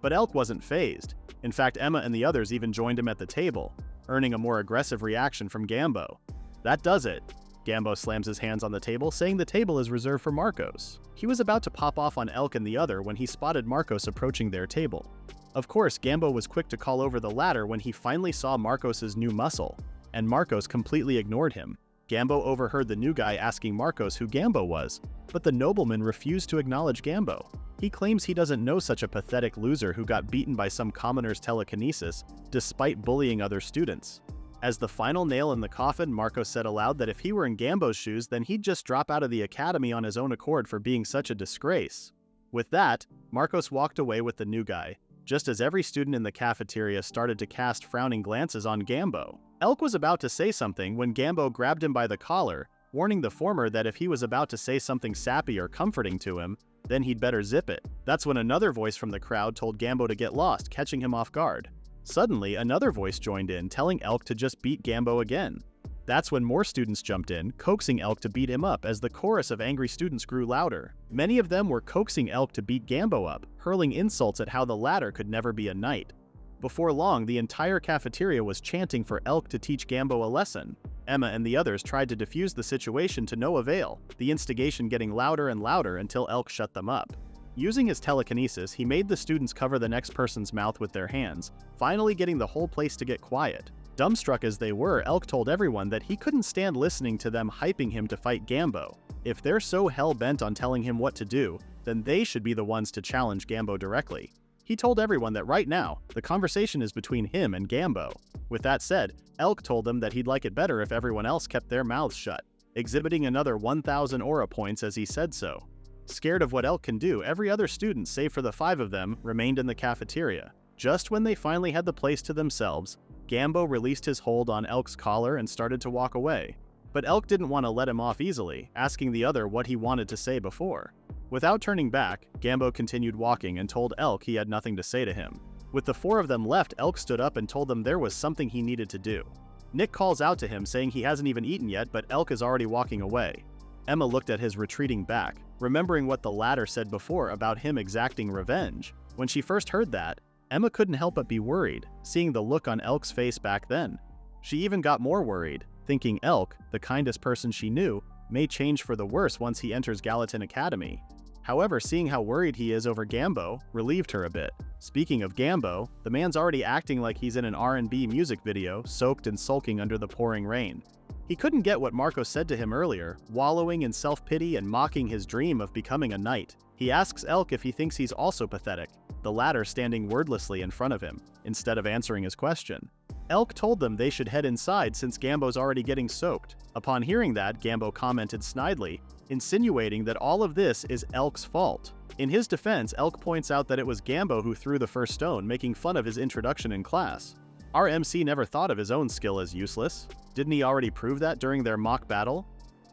But Elk wasn't fazed. In fact, Emma and the others even joined him at the table, earning a more aggressive reaction from Gambo. That does it. Gambo slams his hands on the table, saying the table is reserved for Marcos. He was about to pop off on Elk and the other when he spotted Marcos approaching their table. Of course, Gambo was quick to call over the latter when he finally saw Marcos's new muscle, and Marcos completely ignored him. Gambo overheard the new guy asking Marcos who Gambo was, but the nobleman refused to acknowledge Gambo. He claims he doesn't know such a pathetic loser who got beaten by some commoner's telekinesis, despite bullying other students. As the final nail in the coffin, Marcos said aloud that if he were in Gambo's shoes, then he'd just drop out of the academy on his own accord for being such a disgrace. With that, Marcos walked away with the new guy, just as every student in the cafeteria started to cast frowning glances on Gambo. Elk was about to say something when Gambo grabbed him by the collar, warning the former that if he was about to say something sappy or comforting to him, then he'd better zip it. That's when another voice from the crowd told Gambo to get lost, catching him off guard. Suddenly, another voice joined in, telling Elk to just beat Gambo again. That's when more students jumped in, coaxing Elk to beat him up as the chorus of angry students grew louder. Many of them were coaxing Elk to beat Gambo up, hurling insults at how the latter could never be a knight. Before long, the entire cafeteria was chanting for Elk to teach Gambo a lesson. Emma and the others tried to defuse the situation to no avail, the instigation getting louder and louder until Elk shut them up. Using his telekinesis, he made the students cover the next person's mouth with their hands, finally getting the whole place to get quiet. Dumbstruck as they were, Elk told everyone that he couldn't stand listening to them hyping him to fight Gambo. If they're so hell-bent on telling him what to do, then they should be the ones to challenge Gambo directly. He told everyone that right now, the conversation is between him and Gambo. With that said, Elk told them that he'd like it better if everyone else kept their mouths shut, exhibiting another 1,000 aura points as he said so. Scared of what Elk can do, every other student, save for the 5 of them, remained in the cafeteria. Just when they finally had the place to themselves, Gambo released his hold on Elk's collar and started to walk away. But Elk didn't want to let him off easily, asking the other what he wanted to say before. Without turning back, Gambo continued walking and told Elk he had nothing to say to him. With the 4 of them left, Elk stood up and told them there was something he needed to do. Nick calls out to him saying he hasn't even eaten yet, but Elk is already walking away. Emma looked at his retreating back, remembering what the latter said before about him exacting revenge. When she first heard that, Emma couldn't help but be worried, seeing the look on Elk's face back then. She even got more worried, thinking Elk, the kindest person she knew, may change for the worse once he enters Gallatin Academy. However, seeing how worried he is over Gambo relieved her a bit. Speaking of Gambo, the man's already acting like he's in an R&B music video, soaked and sulking under the pouring rain. He couldn't get what Marco said to him earlier, wallowing in self-pity and mocking his dream of becoming a knight. He asks Elk if he thinks he's also pathetic. the latter standing wordlessly in front of him, instead of answering his question. Elk told them they should head inside since Gambo's already getting soaked. Upon hearing that, Gambo commented snidely, insinuating that all of this is Elk's fault. In his defense, Elk points out that it was Gambo who threw the first stone, making fun of his introduction in class. Our MC never thought of his own skill as useless. Didn't he already prove that during their mock battle?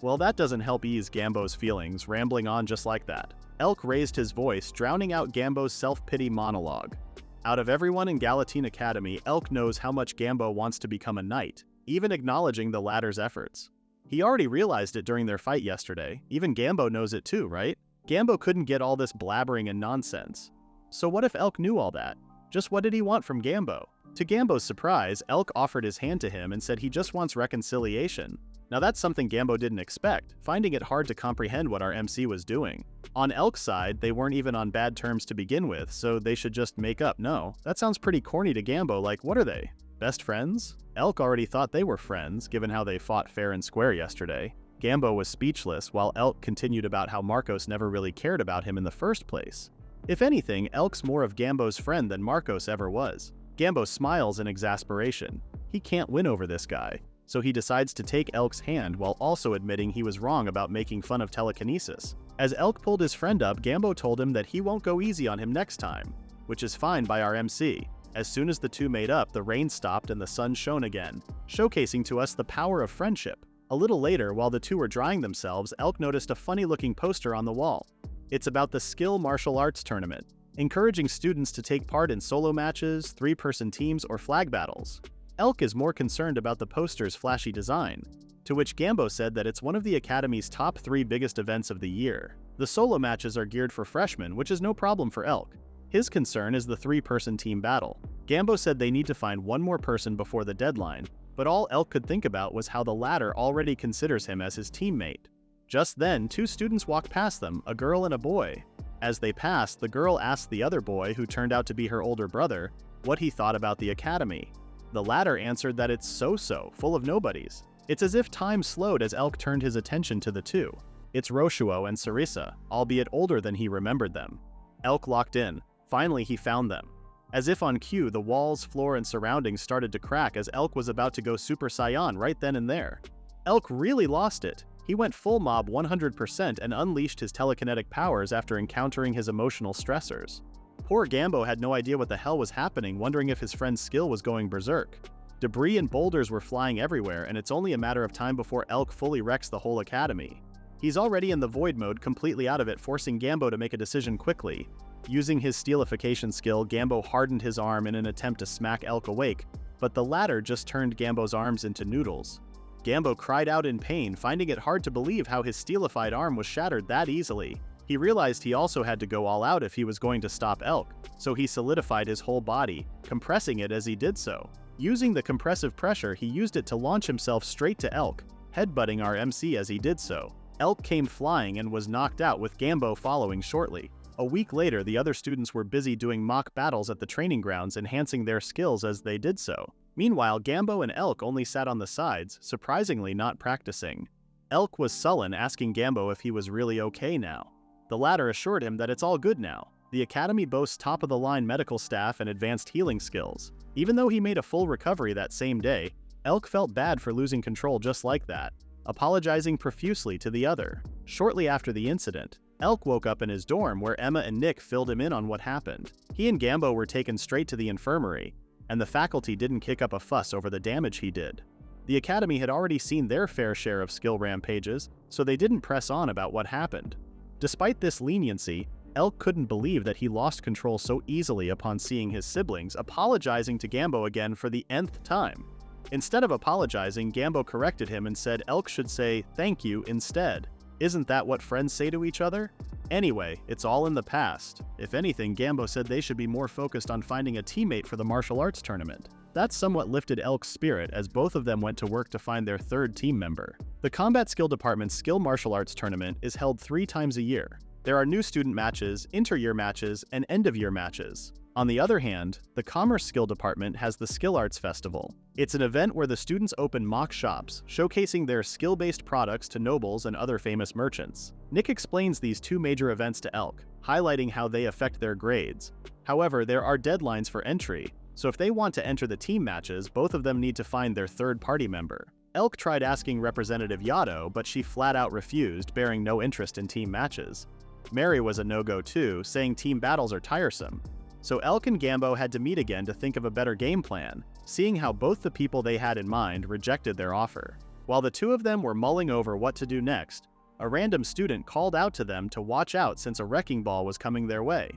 Well, that doesn't help ease Gambo's feelings, rambling on just like that. Elk raised his voice, drowning out Gambo's self-pity monologue. Out of everyone in Galatine Academy, Elk knows how much Gambo wants to become a knight, even acknowledging the latter's efforts. He already realized it during their fight yesterday. Even Gambo knows it too, right? Gambo couldn't get all this blabbering and nonsense. So what if Elk knew all that? Just what did he want from Gambo? To Gambo's surprise, Elk offered his hand to him and said he just wants reconciliation. Now that's something Gambo didn't expect, finding it hard to comprehend what our MC was doing. On Elk's side, they weren't even on bad terms to begin with, so they should just make up. No, that sounds pretty corny to Gambo, like what are they? Best friends? Elk already thought they were friends, given how they fought fair and square yesterday. Gambo was speechless, while Elk continued about how Marcos never really cared about him in the first place. If anything, Elk's more of Gambo's friend than Marcos ever was. Gambo smiles in exasperation. He can't win over this guy, so he decides to take Elk's hand while also admitting he was wrong about making fun of telekinesis. As Elk pulled his friend up, Gambo told him that he won't go easy on him next time, which is fine by our MC. As soon as the two made up, the rain stopped and the sun shone again, showcasing to us the power of friendship. A little later, while the two were drying themselves, Elk noticed a funny-looking poster on the wall. It's about the Skill Martial Arts Tournament, encouraging students to take part in solo matches, three-person teams, or flag battles. Elk is more concerned about the poster's flashy design, to which Gambo said that it's one of the Academy's top 3 biggest events of the year. The solo matches are geared for freshmen, which is no problem for Elk. His concern is the three-person team battle. Gambo said they need to find one more person before the deadline, but all Elk could think about was how the latter already considers him as his teammate. Just then, 2 students walked past them, a girl and a boy. As they passed, the girl asked the other boy, who turned out to be her older brother, what he thought about the academy. The latter answered that it's so-so, full of nobodies. It's as if time slowed as Elk turned his attention to the two. It's Roshuo and Sarissa, albeit older than he remembered them. Elk locked in. Finally, he found them. As if on cue, the walls, floor, and surroundings started to crack as Elk was about to go Super Saiyan right then and there. Elk really lost it. He went full mob 100% and unleashed his telekinetic powers after encountering his emotional stressors. Poor Gambo had no idea what the hell was happening, wondering if his friend's skill was going berserk. Debris and boulders were flying everywhere, and it's only a matter of time before Elk fully wrecks the whole academy. He's already in the void mode, completely out of it, forcing Gambo to make a decision quickly. Using his steelification skill, Gambo hardened his arm in an attempt to smack Elk awake, but the latter just turned Gambo's arms into noodles. Gambo cried out in pain, finding it hard to believe how his steelified arm was shattered that easily. He realized he also had to go all out if he was going to stop Elk, so he solidified his whole body, compressing it as he did so. Using the compressive pressure, he used it to launch himself straight to Elk, headbutting our MC as he did so. Elk came flying and was knocked out, with Gambo following shortly. A week later, the other students were busy doing mock battles at the training grounds, enhancing their skills as they did so. Meanwhile, Gambo and Elk only sat on the sides, surprisingly not practicing. Elk was sullen, asking Gambo if he was really okay now. The latter assured him that it's all good now. The academy boasts top-of-the-line medical staff and advanced healing skills. Even though he made a full recovery that same day, Elk felt bad for losing control just like that, apologizing profusely to the other. Shortly after the incident, Elk woke up in his dorm where Emma and Nick filled him in on what happened. He and Gambo were taken straight to the infirmary, and the faculty didn't kick up a fuss over the damage he did. The academy had already seen their fair share of skill rampages, so they didn't press on about what happened. Despite this leniency, Elk couldn't believe that he lost control so easily upon seeing his siblings apologizing to Gambo again for the nth time. Instead of apologizing, Gambo corrected him and said Elk should say thank you instead. Isn't that what friends say to each other? Anyway, it's all in the past. If anything, Gambo said they should be more focused on finding a teammate for the martial arts tournament. That somewhat lifted Elk's spirit as both of them went to work to find their third team member. The Combat Skill Department's Skill Martial Arts Tournament is held 3 times a year. There are new student matches, inter-year matches, and end-of-year matches. On the other hand, the Commerce Skill Department has the Skill Arts Festival. It's an event where the students open mock shops, showcasing their skill-based products to nobles and other famous merchants. Nick explains these 2 major events to Elk, highlighting how they affect their grades. However, there are deadlines for entry, so if they want to enter the team matches, both of them need to find their third-party member. Elk tried asking Representative Yato, but she flat out refused, bearing no interest in team matches. Mary was a no-go too, saying team battles are tiresome. So Elk and Gambo had to meet again to think of a better game plan, seeing how both the people they had in mind rejected their offer. While the two of them were mulling over what to do next, a random student called out to them to watch out since a wrecking ball was coming their way.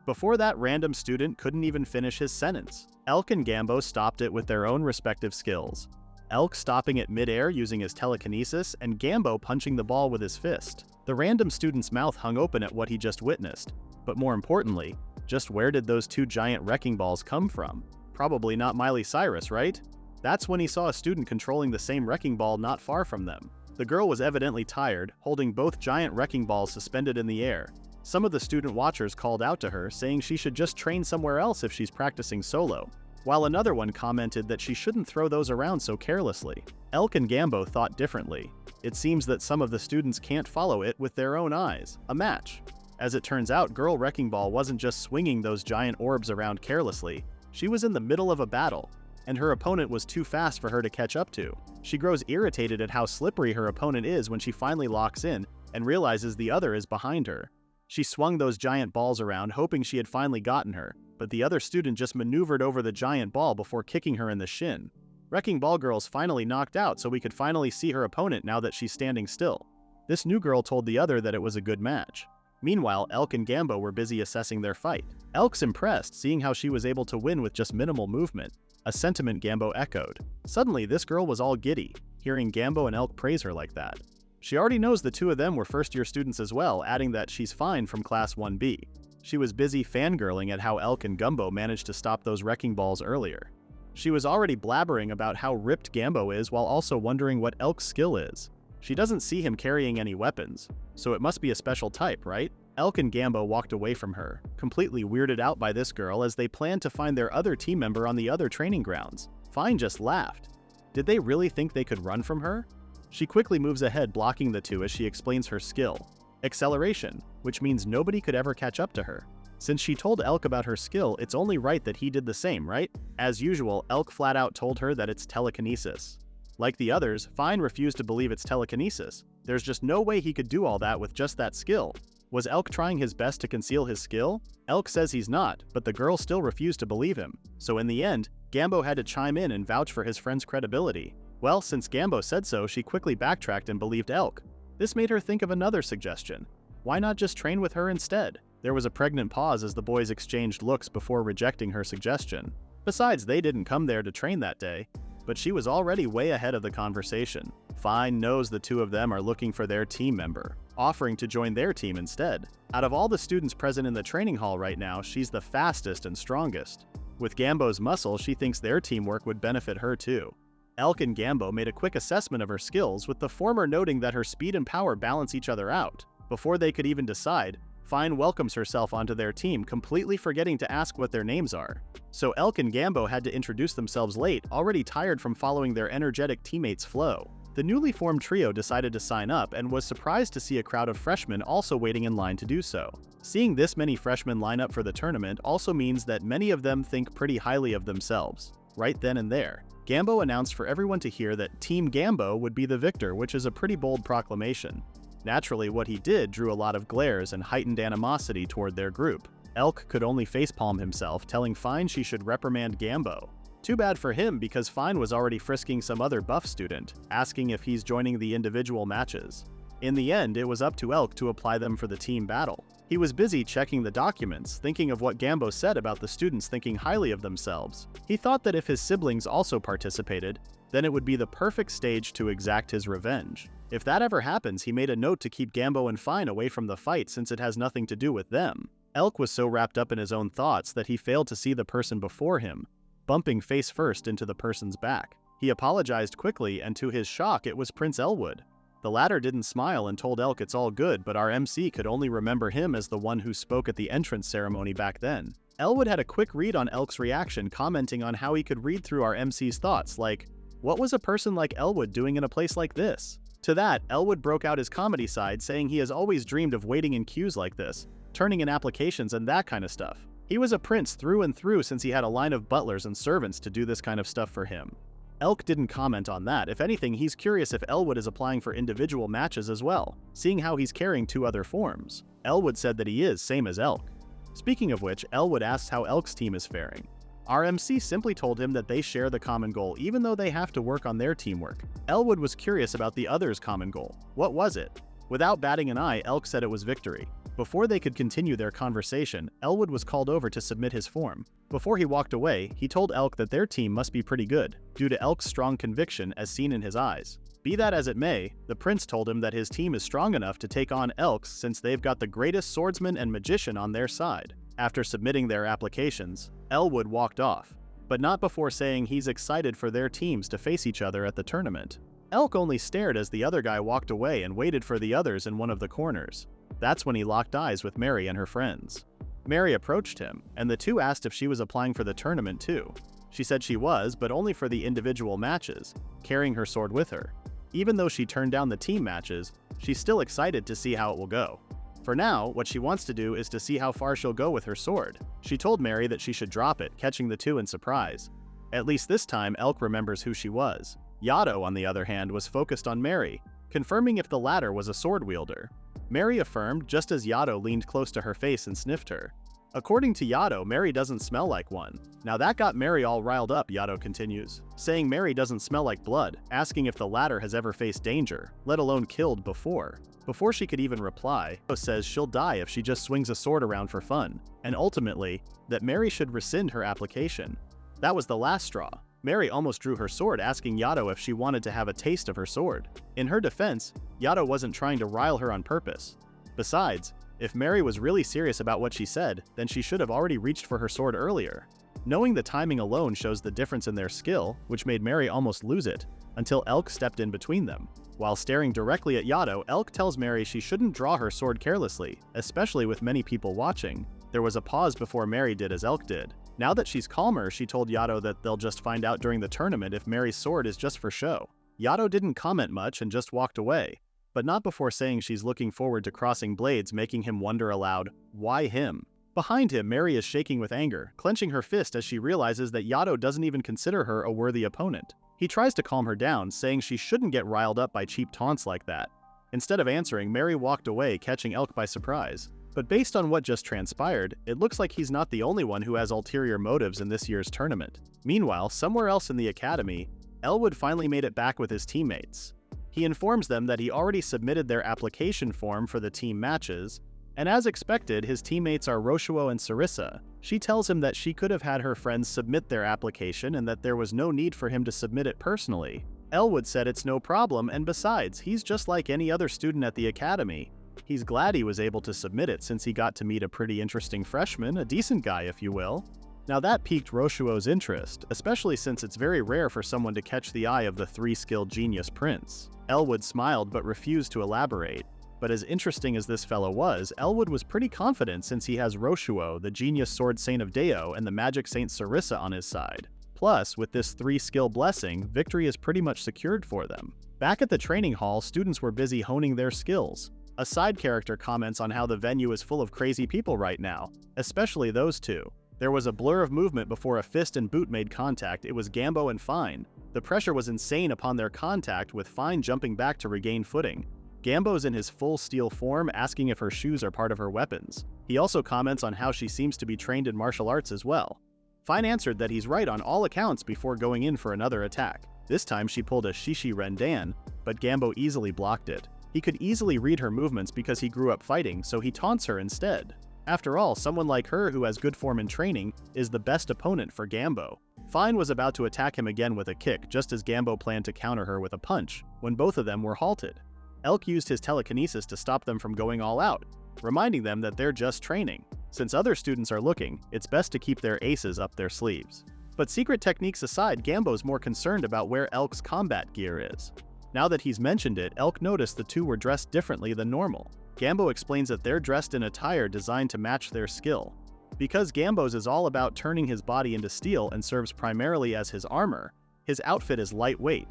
Before that random student couldn't even finish his sentence, Elk and Gambo stopped it with their own respective skills. Elk stopping it mid-air using his telekinesis, and Gambo punching the ball with his fist. The random student's mouth hung open at what he just witnessed, but more importantly, just where did those two giant wrecking balls come from? Probably not Miley Cyrus, right? That's when he saw a student controlling the same wrecking ball not far from them. The girl was evidently tired, holding both giant wrecking balls suspended in the air. Some of the student watchers called out to her, saying she should just train somewhere else if she's practicing solo, while another one commented that she shouldn't throw those around so carelessly. Elk and Gambo thought differently. It seems that some of the students can't follow it with their own eyes. A match. As it turns out, Girl Wrecking Ball wasn't just swinging those giant orbs around carelessly. She was in the middle of a battle, and her opponent was too fast for her to catch up to. She grows irritated at how slippery her opponent is when she finally locks in and realizes the other is behind her. She swung those giant balls around, hoping she had finally gotten her, but the other student just maneuvered over the giant ball before kicking her in the shin. Wrecking Ball Girl's finally knocked out, so we could finally see her opponent now that she's standing still. This new girl told the other that it was a good match. Meanwhile, Elk and Gambo were busy assessing their fight. Elk's impressed, seeing how she was able to win with just minimal movement, a sentiment Gambo echoed. Suddenly, this girl was all giddy, hearing Gambo and Elk praise her like that. She already knows the two of them were first-year students as well, adding that she's fine from Class 1B. She was busy fangirling at how Elk and Gumbo managed to stop those wrecking balls earlier. She was already blabbering about how ripped Gambo is while also wondering what Elk's skill is. She doesn't see him carrying any weapons, so it must be a special type, right? Elk and Gambo walked away from her, completely weirded out by this girl as they planned to find their other team member on the other training grounds. Fine just laughed. Did they really think they could run from her? She quickly moves ahead, blocking the two as she explains her skill. Acceleration, which means nobody could ever catch up to her. Since she told Elk about her skill, it's only right that he did the same, right? As usual, Elk flat out told her that it's telekinesis. Like the others, Fine refused to believe it's telekinesis. There's just no way he could do all that with just that skill. Was Elk trying his best to conceal his skill? Elk says he's not, but the girl still refused to believe him. So in the end, Gambo had to chime in and vouch for his friend's credibility. Well, since Gambo said so, she quickly backtracked and believed Elk. This made her think of another suggestion. Why not just train with her instead? There was a pregnant pause as the boys exchanged looks before rejecting her suggestion. Besides, they didn't come there to train that day, but she was already way ahead of the conversation. Fine knows the two of them are looking for their team member, offering to join their team instead. Out of all the students present in the training hall right now, she's the fastest and strongest. With Gambo's muscle, she thinks their teamwork would benefit her too. Elk and Gambo made a quick assessment of her skills, with the former noting that her speed and power balance each other out. Before they could even decide, Fine welcomes herself onto their team, completely forgetting to ask what their names are. So Elk and Gambo had to introduce themselves late, already tired from following their energetic teammates' flow. The newly formed trio decided to sign up and was surprised to see a crowd of freshmen also waiting in line to do so. Seeing this many freshmen line up for the tournament also means that many of them think pretty highly of themselves. Right then and there, Gambo announced for everyone to hear that Team Gambo would be the victor, which is a pretty bold proclamation. Naturally, what he did drew a lot of glares and heightened animosity toward their group. Elk could only facepalm himself, telling Fine she should reprimand Gambo. Too bad for him, because Fine was already frisking some other buff student, asking if he's joining the individual matches. In the end, it was up to Elk to apply them for the team battle. He was busy checking the documents, thinking of what Gambo said about the students thinking highly of themselves. He thought that if his siblings also participated, then it would be the perfect stage to exact his revenge. If that ever happens, he made a note to keep Gambo and Fine away from the fight since it has nothing to do with them. Elk was so wrapped up in his own thoughts that he failed to see the person before him, bumping face first into the person's back. He apologized quickly, and to his shock, it was Prince Elwood. The latter didn't smile and told Elk it's all good, but our MC could only remember him as the one who spoke at the entrance ceremony back then. Elwood had a quick read on Elk's reaction, commenting on how he could read through our MC's thoughts, like, what was a person like Elwood doing in a place like this? To that, Elwood broke out his comedy side, saying he has always dreamed of waiting in queues like this, turning in applications and that kind of stuff. He was a prince through and through since he had a line of butlers and servants to do this kind of stuff for him. Elk didn't comment on that. If anything, he's curious if Elwood is applying for individual matches as well, seeing how he's carrying 2 other forms. Elwood said that he is, same as Elk. Speaking of which, Elwood asks how Elk's team is faring. RMC simply told him that they share the common goal even though they have to work on their teamwork. Elwood was curious about the other's common goal. What was it? Without batting an eye, Elk said it was victory. Before they could continue their conversation, Elwood was called over to submit his form. Before he walked away, he told Elk that their team must be pretty good, due to Elk's strong conviction as seen in his eyes. Be that as it may, the prince told him that his team is strong enough to take on Elk's since they've got the greatest swordsman and magician on their side. After submitting their applications, Elwood walked off, but not before saying he's excited for their teams to face each other at the tournament. Elk only stared as the other guy walked away and waited for the others in one of the corners. That's when he locked eyes with Mary and her friends. Mary approached him, and the two asked if she was applying for the tournament too. She said she was, but only for the individual matches, carrying her sword with her. Even though she turned down the team matches, she's still excited to see how it will go. For now, what she wants to do is to see how far she'll go with her sword. She told Mary that she should drop it, catching the two in surprise. At least this time, Elk remembers who she was. Yato, on the other hand, was focused on Mary, confirming if the latter was a sword wielder. Mary affirmed just as Yato leaned close to her face and sniffed her. According to Yato, Mary doesn't smell like one. Now that got Mary all riled up, Yato continues, saying Mary doesn't smell like blood, asking if the latter has ever faced danger, let alone killed before. Before she could even reply, Yato says she'll die if she just swings a sword around for fun, and ultimately, that Mary should rescind her application. That was the last straw. Mary almost drew her sword, asking Yato if she wanted to have a taste of her sword. In her defense, Yato wasn't trying to rile her on purpose. Besides, if Mary was really serious about what she said, then she should have already reached for her sword earlier. Knowing the timing alone shows the difference in their skill, which made Mary almost lose it, until Elk stepped in between them. While staring directly at Yato, Elk tells Mary she shouldn't draw her sword carelessly, especially with many people watching. There was a pause before Mary did as Elk did. Now that she's calmer, she told Yato that they'll just find out during the tournament if Mary's sword is just for show. Yato didn't comment much and just walked away, but not before saying she's looking forward to crossing blades, making him wonder aloud, why him? Behind him, Mary is shaking with anger, clenching her fist as she realizes that Yato doesn't even consider her a worthy opponent. He tries to calm her down, saying she shouldn't get riled up by cheap taunts like that. Instead of answering, Mary walked away, catching Elk by surprise. But based on what just transpired, it looks like he's not the only one who has ulterior motives in this year's tournament. Meanwhile, somewhere else in the academy, Elwood finally made it back with his teammates. He informs them that he already submitted their application form for the team matches, and as expected, his teammates are Roshuo and Sarissa. She tells him that she could have had her friends submit their application and that there was no need for him to submit it personally. Elwood said it's no problem, and besides, he's just like any other student at the academy. He's glad he was able to submit it since he got to meet a pretty interesting freshman, a decent guy if you will. Now that piqued Roshuo's interest, especially since it's very rare for someone to catch the eye of the three-skilled genius prince. Elwood smiled but refused to elaborate. But as interesting as this fellow was, Elwood was pretty confident since he has Roshuo, the genius sword saint of Deo, and the magic saint Sarissa on his side. Plus, with this three-skill blessing, victory is pretty much secured for them. Back at the training hall, students were busy honing their skills. A side character comments on how the venue is full of crazy people right now, especially those two. There was a blur of movement before a fist and boot made contact. It was Gambo and Fine. The pressure was insane upon their contact, with Fine jumping back to regain footing. Gambo's in his full steel form, asking if her shoes are part of her weapons. He also comments on how she seems to be trained in martial arts as well. Fine answered that he's right on all accounts before going in for another attack. This time she pulled a Shishi Rendan, but Gambo easily blocked it. He could easily read her movements because he grew up fighting, so he taunts her instead. After all, someone like her who has good form and training is the best opponent for Gambo. Fine was about to attack him again with a kick, just as Gambo planned to counter her with a punch, when both of them were halted. Elk used his telekinesis to stop them from going all out, reminding them that they're just training. Since other students are looking, it's best to keep their aces up their sleeves. But secret techniques aside, Gambo's more concerned about where Elk's combat gear is. Now that he's mentioned it, Elk noticed the two were dressed differently than normal. Gambo explains that they're dressed in attire designed to match their skill. Because Gambo's is all about turning his body into steel and serves primarily as his armor, his outfit is lightweight.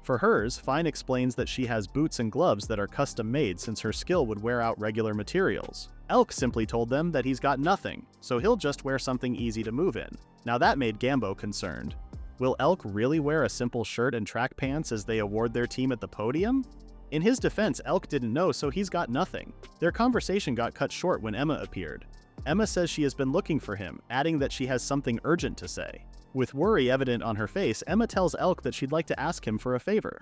For hers, Fine explains that she has boots and gloves that are custom made since her skill would wear out regular materials. Elk simply told them that he's got nothing, so he'll just wear something easy to move in. Now that made Gambo concerned. Will Elk really wear a simple shirt and track pants as they award their team at the podium? In his defense, Elk didn't know, so he's got nothing. Their conversation got cut short when Emma appeared. Emma says she has been looking for him, adding that she has something urgent to say. With worry evident on her face, Emma tells Elk that she'd like to ask him for a favor.